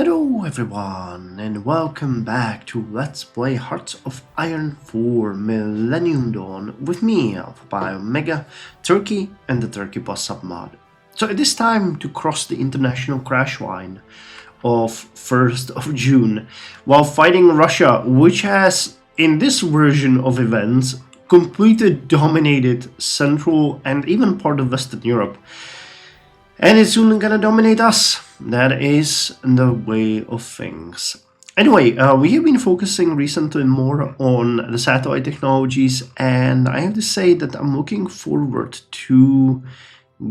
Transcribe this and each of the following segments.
Hello everyone and welcome back to Let's Play Hearts of Iron 4 Millennium Dawn with me, Alpha Omega, Turkey and the Turkey Boss submod. So it is time to cross the international crash line of 1st of June while fighting Russia, which has, in this version of events, completely dominated Central and even part of Western Europe. And it's soon gonna dominate us. That is the way of things. Anyway, we have been focusing recently more on the satellite technologies, and I have to say that I'm looking forward to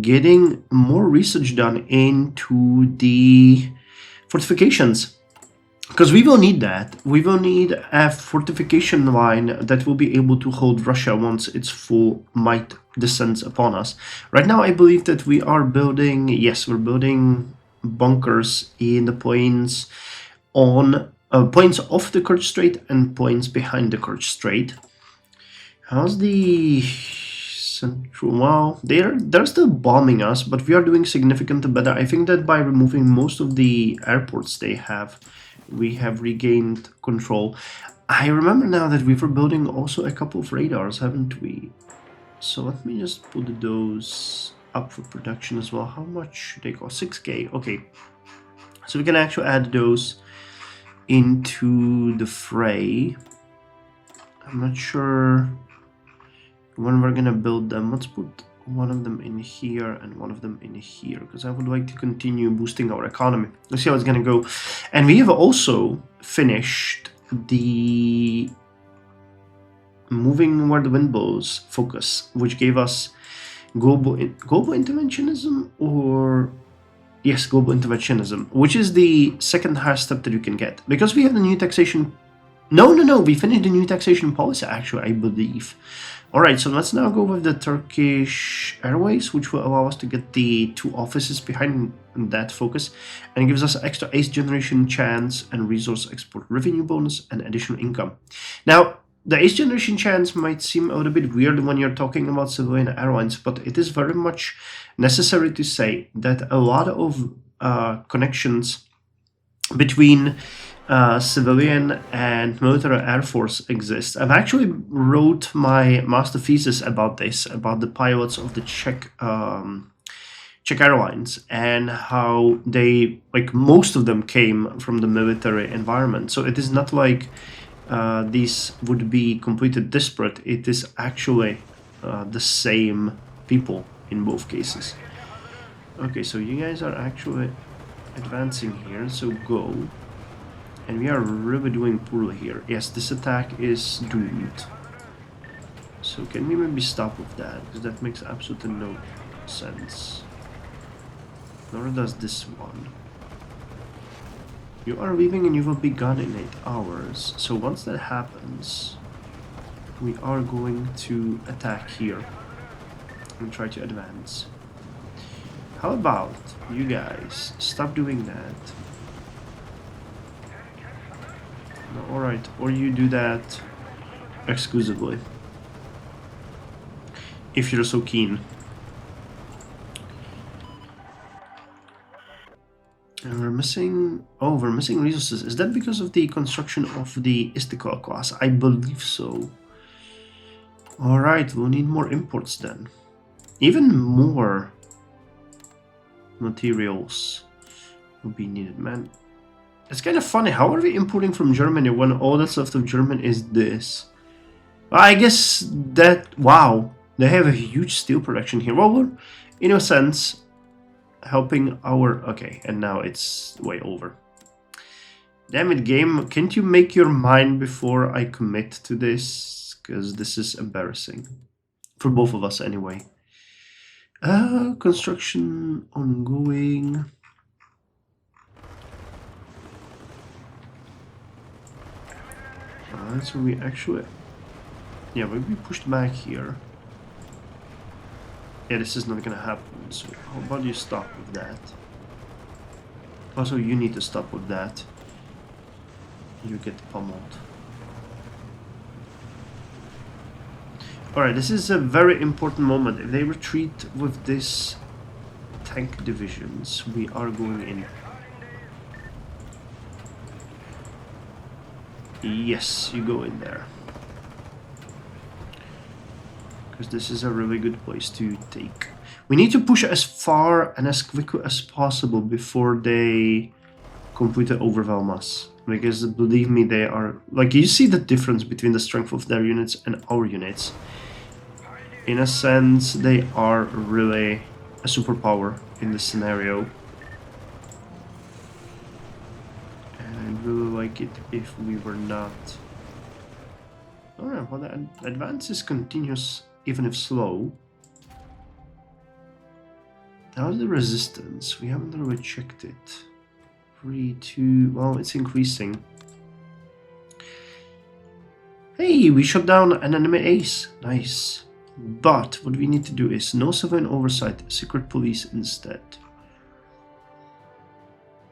getting more research done into the fortifications. Because we will need that. We will need a fortification line that will be able to hold Russia once its full might descends upon us. Right now I believe that we are building, yes, we're building bunkers in the plains on plains off the Kerch Strait and plains behind the Kerch Strait. How's the central? Well, they're still bombing us, but we are doing significantly better. I think that by removing most of the airports they have, we have regained control. I remember now that we were building also a couple of radars, haven't we? So let me just put those up for production as well. How much should they cost? 6k. Okay. So we can actually add those into the fray. I'm not sure when we're gonna build them. Let's put one of them in here and one of them in here, because I would like to continue boosting our economy. Let's see how it's gonna go. And we have also finished the moving where the wind blows focus, which gave us global interventionism, or yes, global interventionism, which is the second highest step that you can get, because we have the new taxation. No, we finished the new taxation policy actually, I believe. Alright, so let's now go with the Turkish Airways, which will allow us to get the 2 offices behind that focus, and it gives us extra ace generation chance and resource export revenue bonus and additional income. Now, the ace generation chance might seem a little bit weird when you're talking about civilian airlines, but it is very much necessary to say that a lot of connections between civilian and military air force exist. I've actually wrote my master thesis about this, about the pilots of the Czech Airlines, and how they, like, most of them came from the military environment. So it is not like these would be completely disparate. It is actually the same people in both cases. Okay, so you guys are actually advancing here, so go. And we are really doing poorly here. Yes, this attack is doomed. So can we maybe stop with that? Because that makes absolutely no sense. Nor does this one. You are leaving and you will be gone in 8 hours. So once that happens, we are going to attack here and try to advance. How about you guys stop doing that? No, alright, or you do that exclusively, if you're so keen. And we're missing... oh, we're missing resources. Is that because of the construction of the Istiklal class? I believe so. Alright, we'll need more imports then. Even more materials will be needed, man. It's kind of funny, how are we importing from Germany when all that's left of Germany is this? Well, I guess that... wow, they have a huge steel production here. Well, we're, in a sense, helping our... okay, and now it's way over. Damn it, game, can't you make your mind before I commit to this? Because this is embarrassing. For both of us, anyway. Construction ongoing. So we actually... yeah, we pushed back here. Yeah, this is not gonna happen, so how about you stop with that? Also, you need to stop with that. You get pummeled. Alright, this is a very important moment. If they retreat with this tank divisions, we are going in. Yes, you go in there. Because this is a really good place to take. We need to push as far and as quickly as possible before they completely overwhelm us. Because believe me, they are... Like, you see the difference between the strength of their units and our units. In a sense, they are really a superpower in this scenario. And I'd really like it if we were not... Alright, well, the advance is continuous, even if slow. How's the resistance? We haven't really checked it. 3, 2... Well, it's increasing. Hey, we shot down an enemy ace. Nice. But what we need to do is no civilian oversight, secret police instead.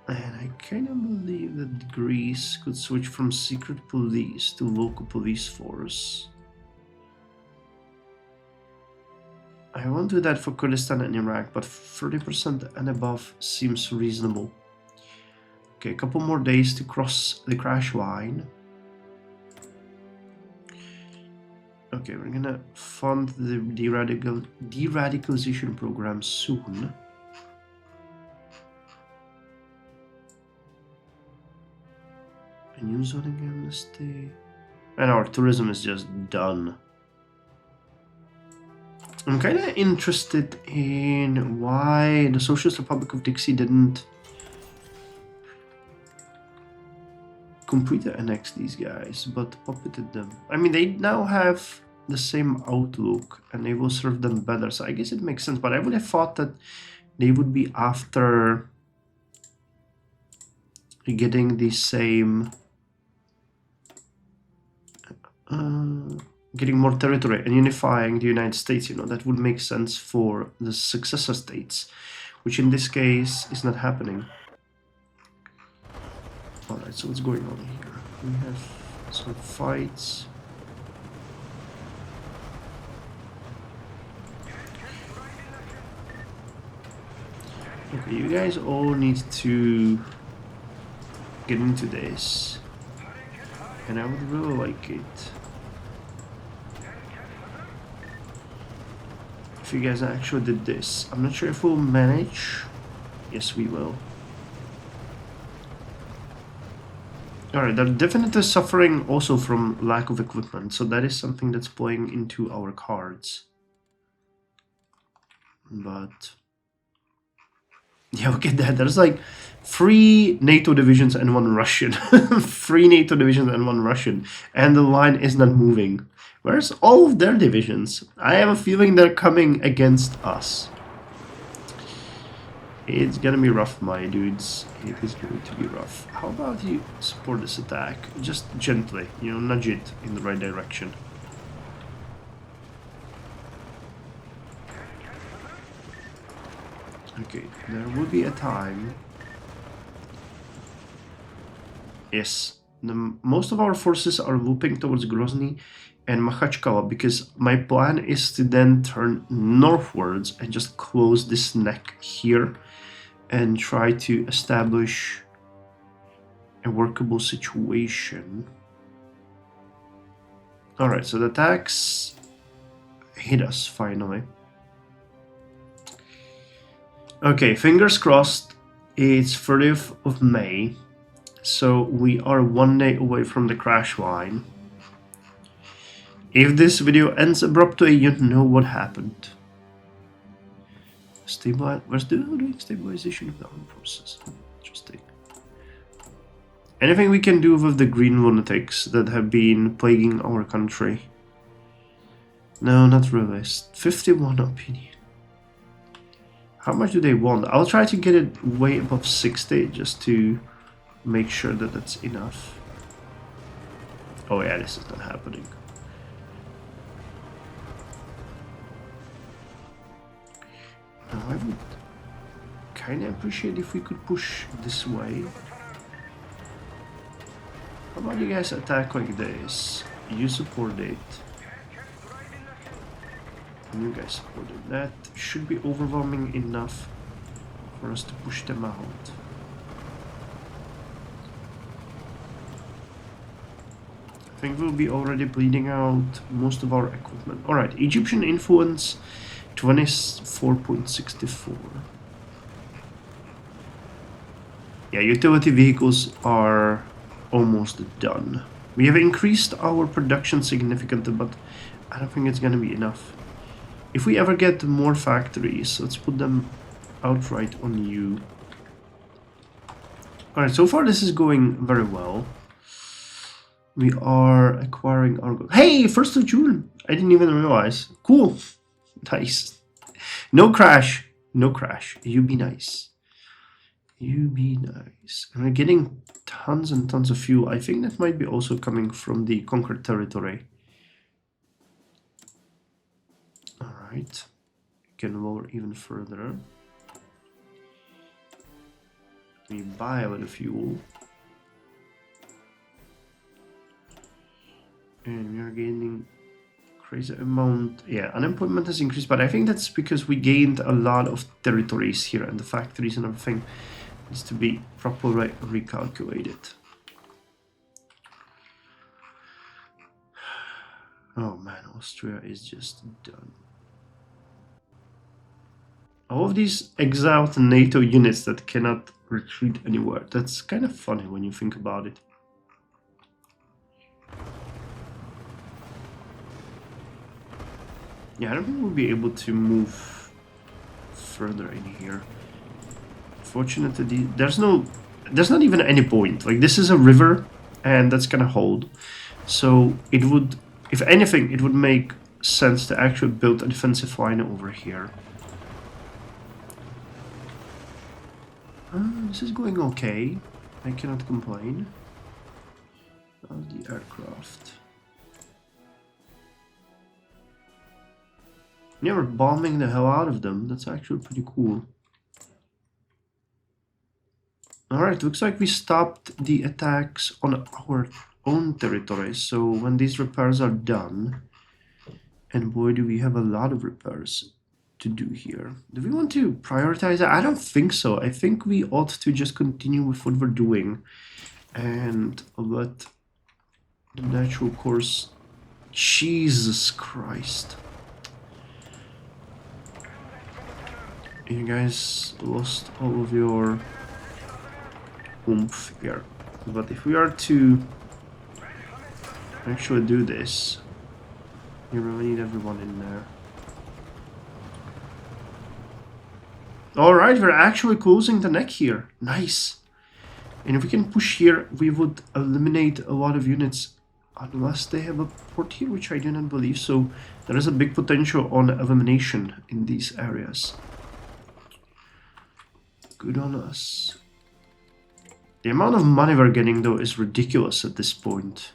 And I kind of believe that Greece could switch from secret police to local police force. I won't do that for Kurdistan and Iraq, but 30% and above seems reasonable. Okay, a couple more days to cross the crash line. Okay, we're gonna fund the de-radicalization program soon. A new zoning amnesty. And our tourism is just done. I'm kind of interested in why the Socialist Republic of Dixie didn't completely annex these guys, but puppeted them. I mean, they now have the same outlook and they will serve them better, so I guess it makes sense, but I would have thought that they would be after getting the same... getting more territory and unifying the United States, you know, that would make sense for the successor states, which in this case is not happening. Alright, so what's going on here? We have some fights. Okay, you guys all need to get into this. And I would really like it if you guys actually did this. I'm not sure if we'll manage. Yes, we will. Alright, they're definitely suffering also from lack of equipment, so that is something that's playing into our cards. But... yeah, look at that. There's like 3 NATO divisions and 1 Russian. 3 NATO divisions and 1 Russian. And the line is not moving. Where's all of their divisions? I have a feeling they're coming against us. It's gonna be rough, my dudes. It is going to be rough. How about you support this attack? Just gently, you know, nudge it in the right direction. Okay, there will be a time. Yes, most of our forces are looping towards Grozny and Makhachkala, because my plan is to then turn northwards and just close this neck here and try to establish a workable situation. Alright, so the attacks hit us finally. Okay, fingers crossed. It's 30th of May, so we are 1 day away from the crash line. If this video ends abruptly, you know what happened. We're still doing stabilization of the armed forces. Interesting. Anything we can do with the green lunatics that have been plaguing our country? No, not really. 51 opinion. How much do they want? I'll try to get it way above 60 just to make sure that that's enough. Oh yeah, this is not happening. Now I would kind of appreciate if we could push this way. How about you guys attack like this? You support it. And you guys supported. That should be overwhelming enough for us to push them out. think we'll be already bleeding out most of our equipment. Alright, Egyptian influence 24.64. Yeah, utility vehicles are almost done. We have increased our production significantly, but I don't think it's gonna be enough. If we ever get more factories, let's put them outright on you. Alright, so far this is going very well. We are acquiring our... Hey, 1st of June! I didn't even realize. Cool. Nice. No crash. No crash. You be nice. You be nice. And we're getting tons and tons of fuel. I think that might be also coming from the conquered territory. Alright. Can lower even further. We buy a little fuel. And we are gaining crazy amount. Yeah, unemployment has increased, but I think that's because we gained a lot of territories here, and the factories and everything needs to be properly recalculated. Oh man, Austria is just done. All of these exiled NATO units that cannot retreat anywhere. That's kind of funny when you think about it. Yeah, I don't think we'll be able to move further in here. Fortunately, there's not even any point. Like, this is a river, and that's gonna hold. So it would, if anything, it would make sense to actually build a defensive line over here. This is going okay. I cannot complain. How's the aircraft? Yeah, we're bombing the hell out of them. That's actually pretty cool. Alright, looks like we stopped the attacks on our own territory. So when these repairs are done, and boy do we have a lot of repairs to do here. Do we want to prioritize that? I don't think so. I think we ought to just continue with what we're doing and let the natural course... Jesus Christ. You guys lost all of your oomph here. But if we are to actually do this, you really need everyone in there. Alright, we're actually closing the neck here. Nice. And if we can push here, we would eliminate a lot of units. Unless they have a port here, which I do not believe. So there is a big potential on elimination in these areas. Good on us. The amount of money we're getting, though, is ridiculous at this point.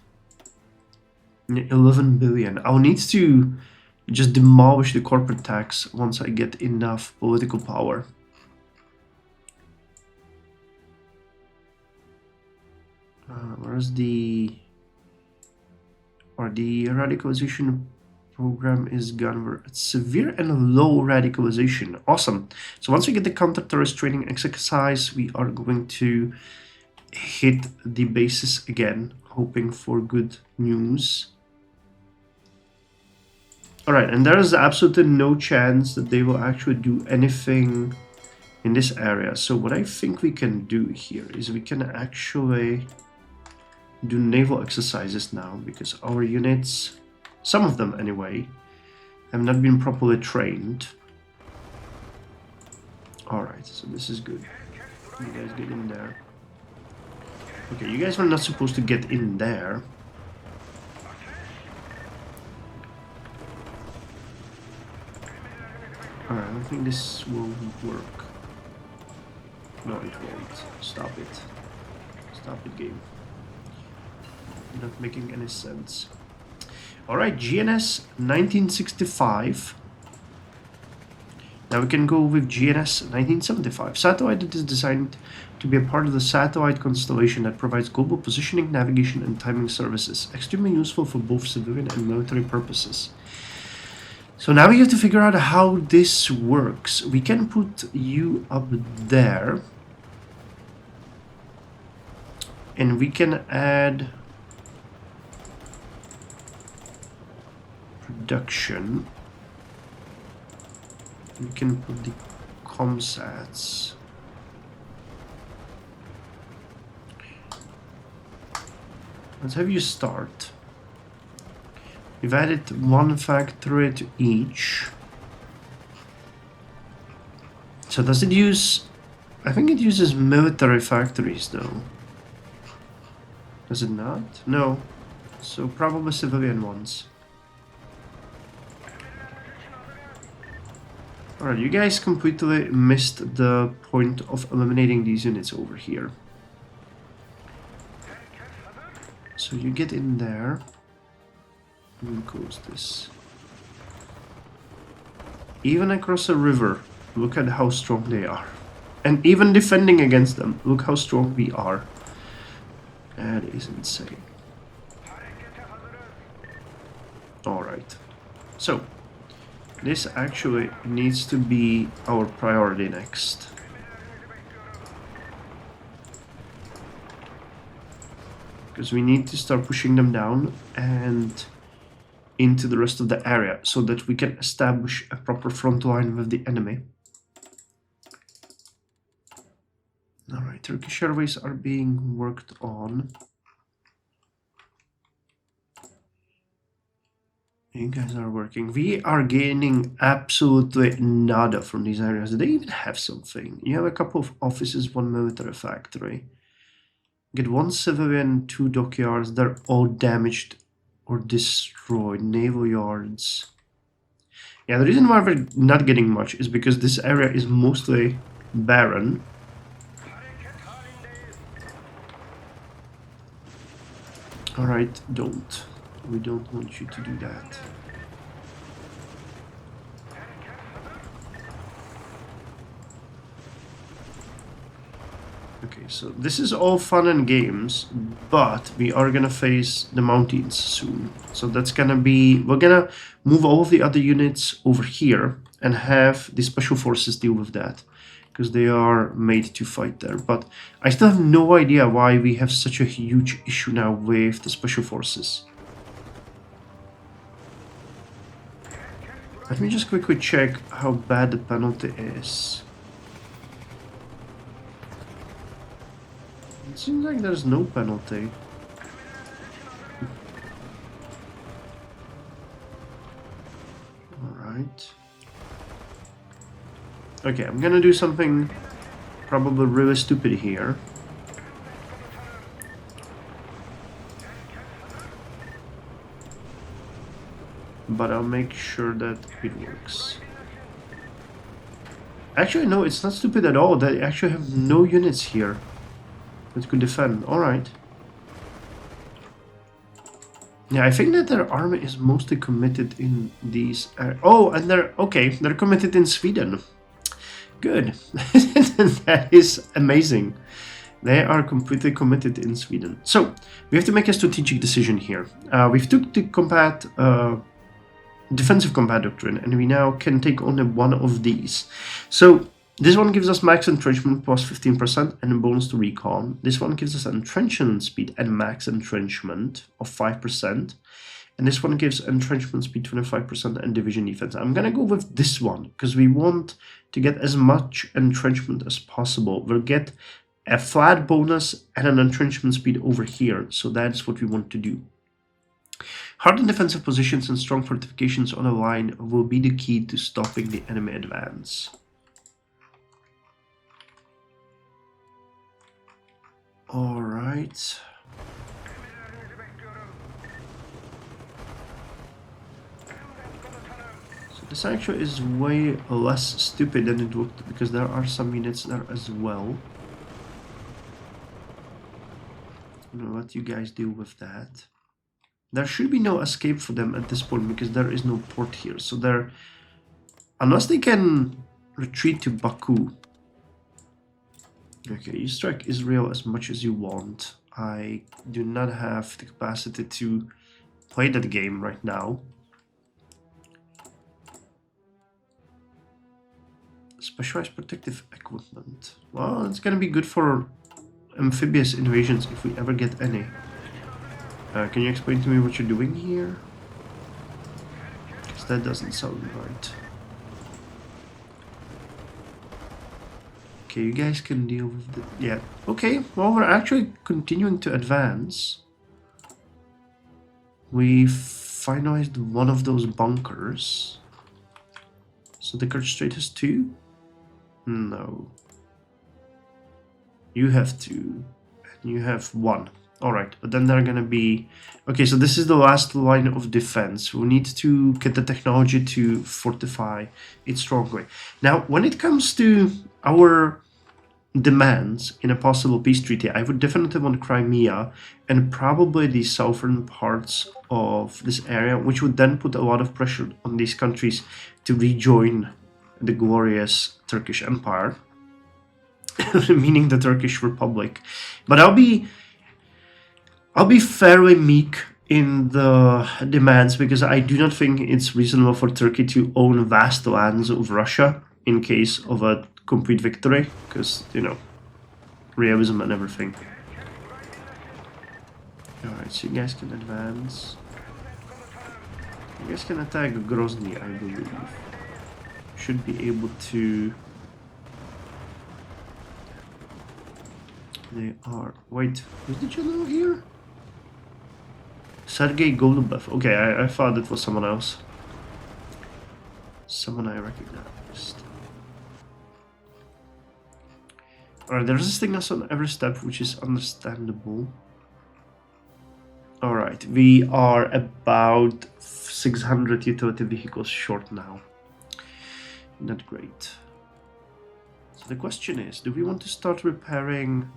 11 billion. I'll need to just demolish the corporate tax once I get enough political power. Where's the... Or the radicalization program is gone. We're at severe and low radicalization. Awesome. So once we get the counter-terrorist training exercise, we are going to hit the bases again, hoping for good news. Alright, and there is absolutely no chance that they will actually do anything in this area. So what I think we can do here is we can actually do naval exercises now, because our units, some of them anyway, have not been properly trained. Alright, so this is good. You guys get in there. Okay, you guys were not supposed to get in there. Alright, I don't think this will work. No, it won't. Stop it. Stop it, game. Not making any sense. Alright, GNS 1965. Now we can go with GNS 1975. Satellite that is designed to be a part of the satellite constellation that provides global positioning, navigation, and timing services. Extremely useful for both civilian and military purposes. So now we have to figure out how this works. We can put you up there. And we can add production. We can put the comsats. Let's have you start. We've added one factory to each. So does it use... I think it uses military factories though. Does it not? No. So probably civilian ones. Alright, you guys completely missed the point of eliminating these units over here. So you get in there. And close this. Even across a river, look at how strong they are. And even defending against them, look how strong we are. That is insane. Alright. So, this actually needs to be our priority next. Because we need to start pushing them down and into the rest of the area so that we can establish a proper front line with the enemy. Alright, Turkish Airways are being worked on. You guys are working. We are gaining absolutely nada from these areas. Do they even have something? You have a couple of offices, one military factory. Get one civilian, 2 dockyards. They're all damaged or destroyed. Naval yards. Yeah, the reason why we're not getting much is because this area is mostly barren. Alright, don't. We don't want you to do that. Okay, so this is all fun and games, but we are gonna face the mountains soon. So that's gonna be... We're gonna move all of the other units over here and have the special forces deal with that, because they are made to fight there. But I still have no idea why we have such a huge issue now with the special forces. Let me just quickly check how bad the penalty is. It seems like there's no penalty. Alright. Okay, I'm gonna do something probably really stupid here. But I'll make sure that it works. Actually, no, it's not stupid at all. They actually have no units here that could defend. Alright. Yeah, I think that their army is mostly committed in these... oh, and they're... Okay, they're committed in Sweden. Good. That is amazing. They are completely committed in Sweden. So, we have to make a strategic decision here. We've took the combat... defensive combat doctrine, and we now can take only one of these. So this one gives us max entrenchment plus 15% and a bonus to recon. This one gives us entrenchment speed and max entrenchment of 5%. And this one gives entrenchment speed 25% and division defense. I'm gonna go with this one because we want to get as much entrenchment as possible. We'll get a flat bonus and an entrenchment speed over here, so that's what we want to do. Hardened defensive positions and strong fortifications on a line will be the key to stopping the enemy advance. Alright. So this actually is way less stupid than it looked, because there are some units there as well. I'm gonna let you guys deal with that. There should be no escape for them at this point because there is no port here. So they're... Unless they can retreat to Baku. Okay, you strike Israel as much as you want. I do not have the capacity to play that game right now. Specialized protective equipment. Well, it's gonna be good for amphibious invasions if we ever get any. Can you explain to me what you're doing here? that doesn't sound right. Okay, you guys can deal with the... Yeah, okay, well, we're actually continuing to advance. We finalized one of those bunkers. So the Kerch Strait has 2? No. You have 2. And you have 1. Alright, but then they're gonna be... Okay, so this is the last line of defense. We need to get the technology to fortify it strongly. Now, when it comes to our demands in a possible peace treaty, I would definitely want Crimea and probably the southern parts of this area, which would then put a lot of pressure on these countries to rejoin the glorious Turkish Empire, meaning the Turkish Republic. But I'll be fairly meek in the demands, because I do not think it's reasonable for Turkey to own vast lands of Russia in case of a complete victory, because, you know, realism and everything. Alright, so you guys can advance. You guys can attack Grozny, I believe. Should be able to... They are... Wait, was the general here? Sergei Golubev. Okay, I thought it was someone else. Someone I recognized. Alright, they're resisting us on every step, which is understandable. Alright, we are about 600 utility vehicles short now. Not great. So the question is, do we want to start repairing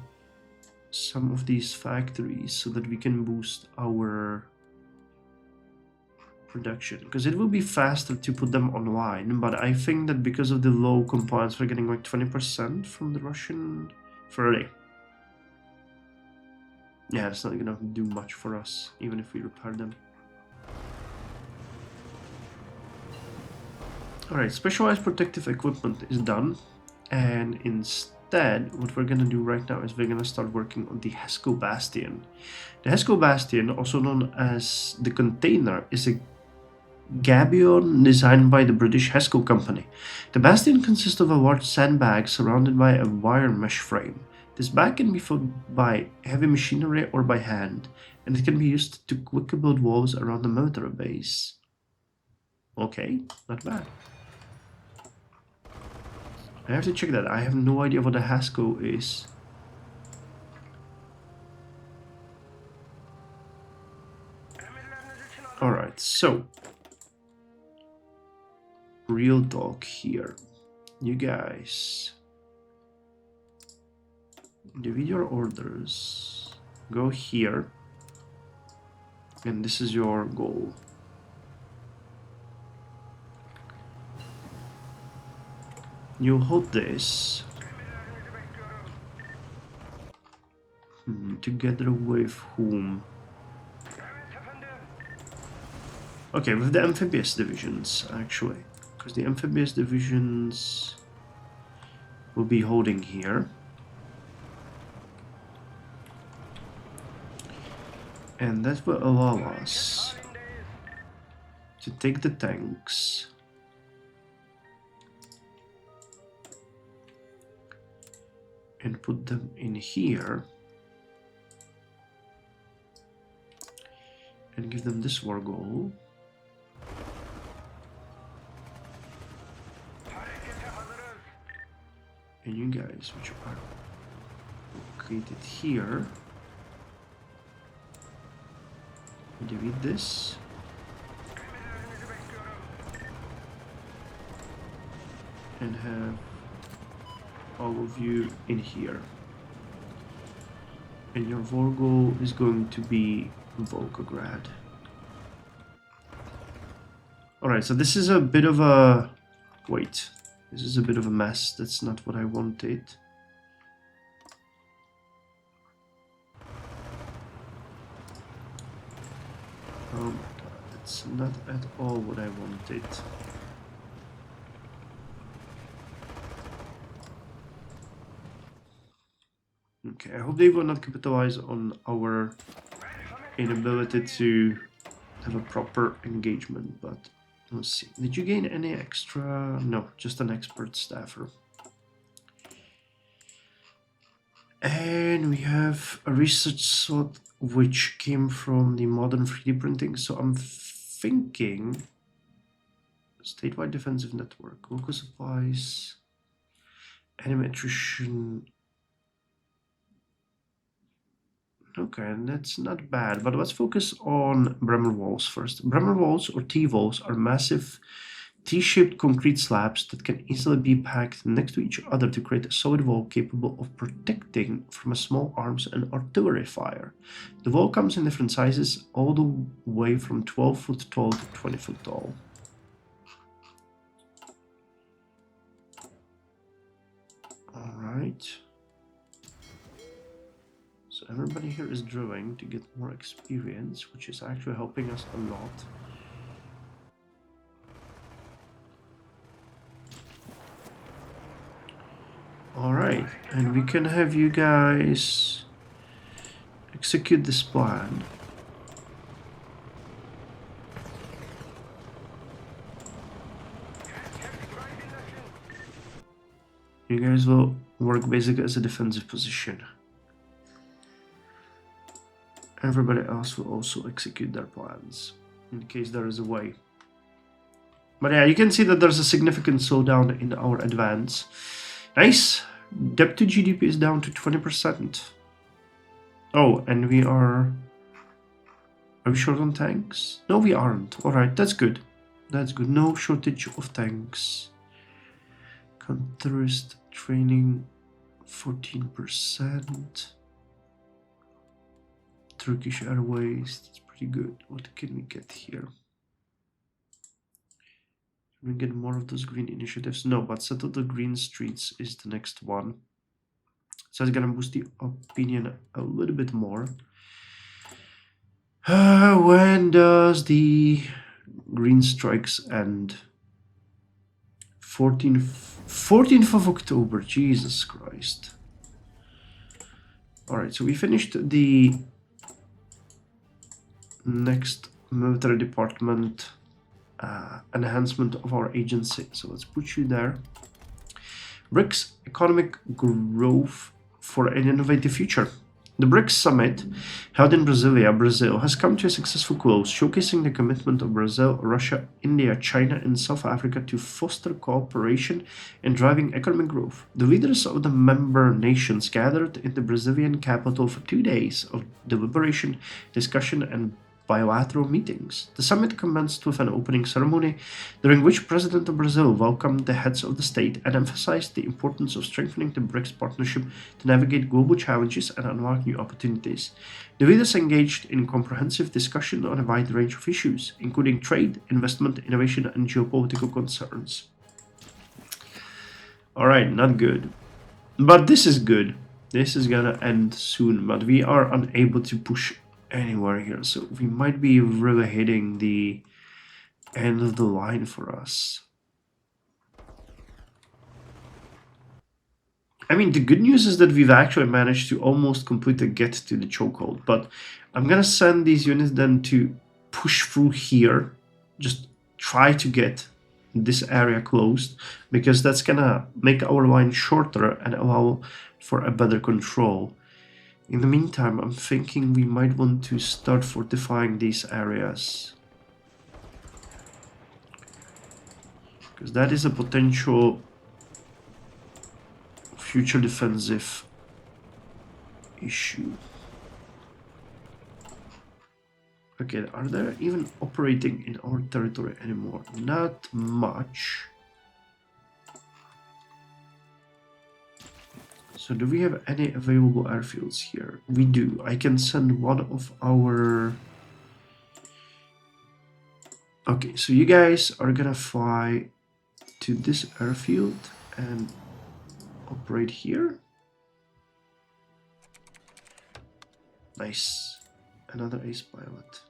some of these factories so that we can boost our production? Because it will be faster to put them online, but I think that because of the low compliance, we're getting like 20% from the Russian 30. Yeah, it's not gonna do much for us, even if we repair them. Alright, specialized protective equipment is done, and instead, what we're gonna do right now is we're gonna start working on the Hesco Bastion. The Hesco Bastion, also known as the Container, is a gabion designed by the British Hesco Company. The bastion consists of a large sandbag surrounded by a wire mesh frame. This bag can be filled by heavy machinery or by hand, and it can be used to quickly build walls around the military base. Okay, not bad. I have to check that. I have no idea what a Hesco is. Alright, so real talk here. You guys divide your orders, go here, and this is your goal. You hold this together with whom? Okay, with the amphibious divisions, actually, because the amphibious divisions will be holding here. And that will allow us to take the tanks and put them in here and give them this war goal. And you guys, which are located here, delete this. And have all of you in here. And your war goal is going to be Volgograd. Alright, so this is a bit of a... Wait. This is a bit of a mess. That's not what I wanted. Oh my god, that's not at all what I wanted. Okay, I hope they will not capitalize on our inability to have a proper engagement, but Let's see. Did you gain any extra? No, just an expert staffer. And we have a research slot which came from the modern 3D printing. So I'm thinking statewide defensive network, local supplies, enemy attrition. Okay, that's not bad, but let's focus on Bremer walls first. Bremer walls or T-walls are massive T-shaped concrete slabs that can easily be packed next to each other to create a solid wall capable of protecting from a small arms and artillery fire. The wall comes in different sizes, all the way from 12 foot tall to 20 foot tall. Alright. So everybody here is drilling to get more experience, which is actually helping us a lot. Alright, and we can have you guys execute this plan. You guys will work basically as a defensive position. Everybody else will also execute their plans, in case there is a way. But yeah, you can see that there's a significant slowdown in our advance. Nice! Debt to GDP is down to 20%. Oh, and we are... Are we short on tanks? No, we aren't. Alright, that's good. That's good. No shortage of tanks. Counterist training, 14%. Turkish Airways, that's pretty good. What can we get here? Can we get more of those green initiatives? No, but settle the green streets is the next one. So it's gonna boost the opinion a little bit more. When does the green strikes end? 14th of October, Jesus Christ. Alright, so we finished the next military department enhancement of our agency. So let's put you there. BRICS economic growth for an innovative future. The BRICS summit held in Brasilia, Brazil, has come to a successful close, showcasing the commitment of Brazil, Russia, India, China, and South Africa to foster cooperation and driving economic growth. The leaders of the member nations gathered in the Brazilian capital for 2 days of deliberation, discussion, and bilateral meetings. The summit commenced with an opening ceremony, during which President of Brazil welcomed the heads of the state and emphasized the importance of strengthening the BRICS partnership to navigate global challenges and unlock new opportunities. The leaders engaged in comprehensive discussion on a wide range of issues, including trade, investment, innovation, and geopolitical concerns. Alright, not good. But this is good. This is gonna end soon, but we are unable to push anywhere here, so we might be really hitting the end of the line for us. I mean, the good news is that we've actually managed to almost completely get to the chokehold, but I'm gonna send these units then to push through here, just try to get this area closed, because that's gonna make our line shorter and allow for a better control. In the meantime, I'm thinking we might want to start fortifying these areas, because that is a potential future defensive issue. Okay, are they even operating in our territory anymore? Not much. So do we have any available airfields here? We do. I can send one of our... Okay, so you guys are gonna fly to this airfield and operate here. Nice. Another ace pilot.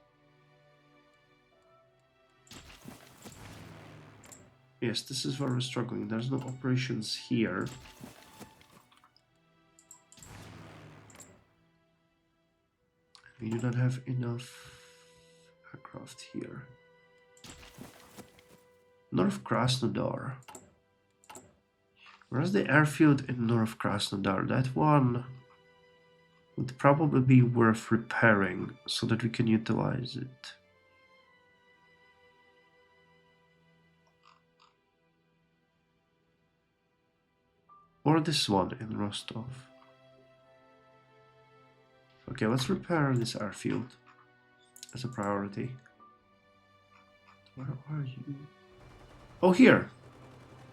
Yes, this is where we're struggling. There's no operations here. We do not have enough aircraft here. North Krasnodar. Where's the airfield in North Krasnodar? That one would probably be worth repairing so that we can utilize it. Or this one in Rostov. Okay, let's repair this airfield as a priority. Where are you? Oh, here!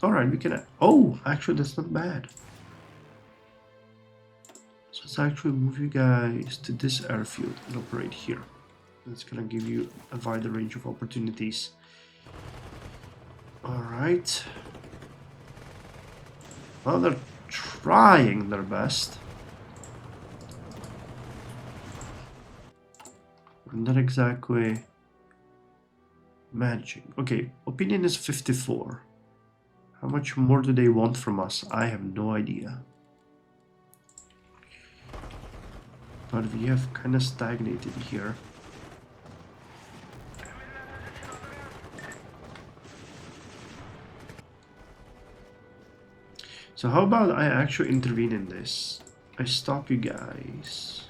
Alright, we can... Oh, actually that's not bad. So let's actually move you guys to this airfield and operate here. That's gonna give you a wider range of opportunities. Alright. Well, they're trying their best. Not exactly managing. Okay, opinion is 54. How much more do they want from us? I have no idea. But we have kind of stagnated here. So how about I actually intervene in this? I stop you guys.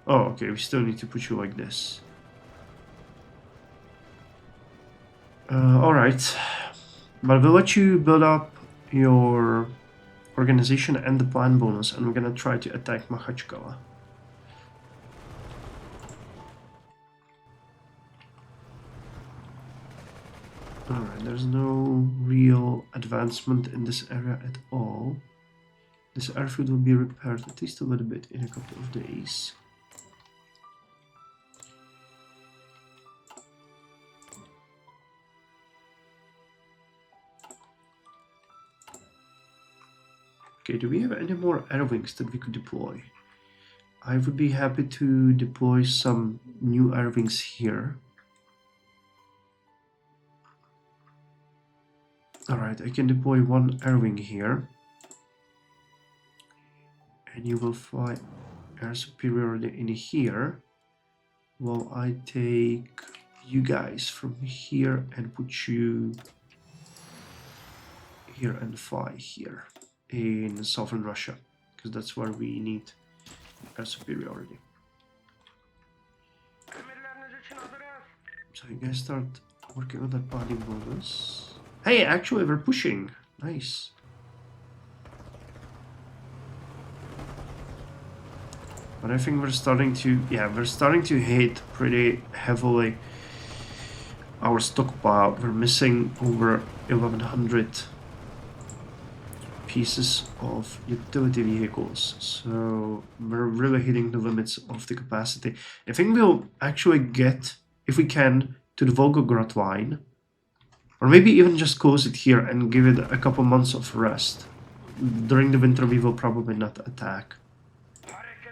Oh, okay, we still need to put you like this. Alright. But we'll let you build up your organization and the plan bonus, and we're gonna try to attack Makhachkala. Alright, there's no real advancement in this area at all. This airfield will be repaired at least a little bit in a couple of days. Okay, do we have any more air wings that we could deploy? I would be happy to deploy some new air wings here. Alright, I can deploy one air wing here. And you will fly air superiority in here. While I take you guys from here and put you here and fly here in southern Russia, because that's where we need air superiority. So you guys start working on that body bonus. Hey, actually we're pushing. Nice. But I think we're starting to, we're starting to hit pretty heavily our stockpile. We're missing over 1100 pieces of utility vehicles, so we're really hitting the limits of the capacity. I think we'll actually get, if we can, to the Volgograd line, or maybe even just close it here and give it a couple months of rest. During the winter we will probably not attack,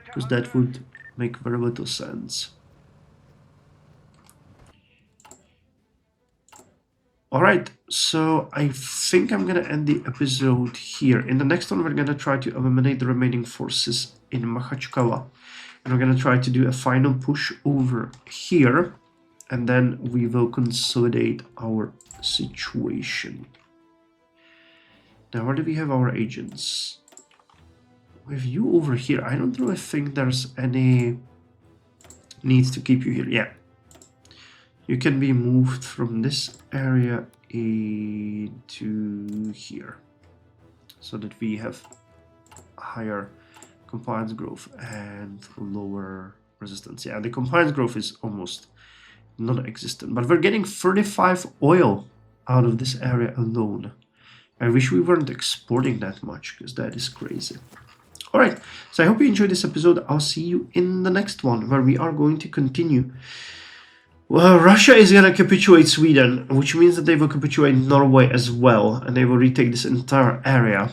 because that would make very little sense. Alright, so I think I'm gonna end the episode here. In the next one we're gonna try to eliminate the remaining forces in Makhachkala. And we're gonna try to do a final push over here. And then we will consolidate our situation. Now, where do we have our agents? We have you over here. I don't really think there's any need to keep you here. Yeah. You can be moved from this area into here, so that we have higher compliance growth and lower resistance. Yeah, the compliance growth is almost non-existent, but we're getting 35 oil out of this area alone. I wish we weren't exporting that much, because that is crazy. Alright, so I hope you enjoyed this episode. I'll see you in the next one, where we are going to continue. Well, Russia is gonna capitulate Sweden, which means that they will capitulate Norway as well, and they will retake this entire area.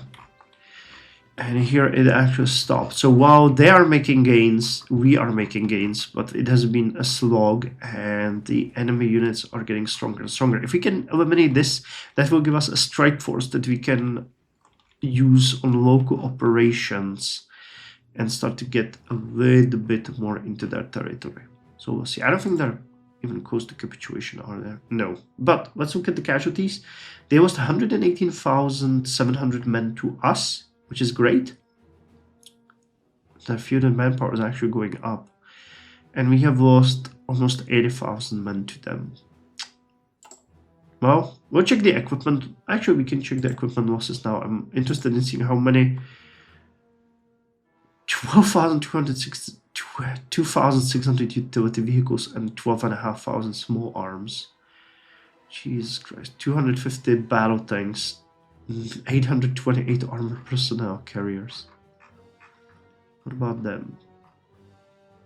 And here it actually stopped. So while they are making gains, we are making gains, but it has been a slog and the enemy units are getting stronger and stronger. If we can eliminate this, that will give us a strike force that we can use on local operations and start to get a little bit more into their territory. So we'll see. I don't think they're even close to capitulation, are there? No. But let's look at the casualties. They lost 118,700 men to us, which is great. Their feudal manpower is actually going up. And we have lost almost 80,000 men to them. Well, we'll check the equipment. Actually, we can check the equipment losses now. I'm interested in seeing how many. 2,600 utility vehicles and 12,500 small arms. Jesus Christ. 250 battle tanks. 828 armored personnel carriers. What about them?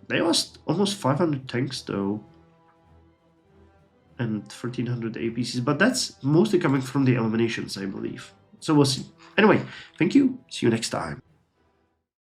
They lost almost 500 tanks though. And 1,300 APCs. But that's mostly coming from the eliminations, I believe. So we'll see. Anyway, thank you. See you next time.